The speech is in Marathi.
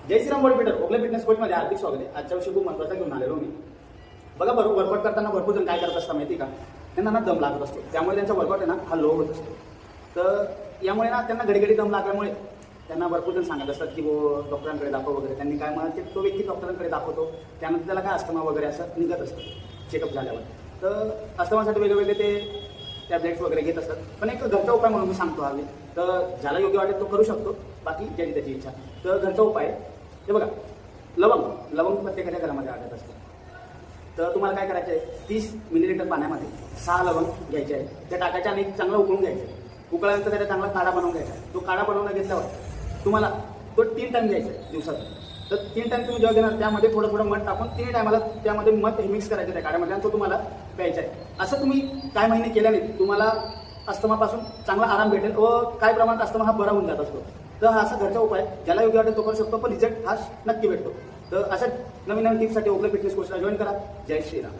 जय Shriram body builder Ogale fitness कोचमध्ये हार्दिक स्वागत आहे. आजच्या विषयी खूप महत्त्वाचा घेऊन आलेलो मी. बघा बरोबर वर्कआउट करताना भरपूर जण काय करत असतात माहिती का, त्यांना ना दम लागत असतो, त्यामुळे त्यांचा वर्कआउट आहे ना हा लो होत असतो. तर यामुळे ना त्यांना घडी दम लागल्यामुळे त्यांना भरपूर जण सांगत असतात की वो डॉक्टरांकडे दाखव वगैरे. त्यांनी काय म्हणत ते तो व्यक्ती डॉक्टरांकडे दाखवतो, त्यानंतर त्याला काय अस्थमा वगैरे असं निघत असतं चेकअप झाल्यावर. तर अस्थमासाठी वेगवेगळे ते टॅब्लेट्स वगैरे घेत असतात. पण एक घरचा उपाय म्हणून मी सांगतो हवे, तर ज्याला योग्य वाटेल तो करू शकतो, बाकी ज्याची त्याची इच्छा. तर घरचा उपाय हे बघा, लवंग प्रत्येकाच्या घरामध्ये आढळत असते. तर तुम्हाला काय करायचं आहे, 30 मिलीलिटर पाण्यामध्ये 6 लवंग घ्यायचे आहे, त्या टाकायच्या आणि चांगलं उकळून घ्यायचं आहे. उकळल्यानंतर त्याचा चांगला काढा बनवून घ्यायचा आहे. तो काढा बनवून घेतल्यावर तुम्हाला तो 3 टाईम घ्यायचा आहे दिवसातून. तर 3 टाईम तुम्ही जेव्हा घेणार त्यामध्ये थोडं मध टाकून 3 टायमाला त्यामध्ये मध हे मिक्स करायचं त्या काढ्यामध्ये आणि तो तुम्हाला प्यायचा आहे. असं तुम्ही काय महिने केल्याने तुम्हाला अस्थमापासून चांगला आराम भेटेल व काय प्रमाणात अस्थमा हा बरा होऊन जात असतो. तर हा असा घरचा उपाय ज्याला योग्य वाटेल तो करू शकतो, पण रिझल्ट हा नक्की भेटतो. तर अशा नवीन टिप्ससाठी ओगले फिटनेस कोर्सला जॉईन करा. जय श्रीराम.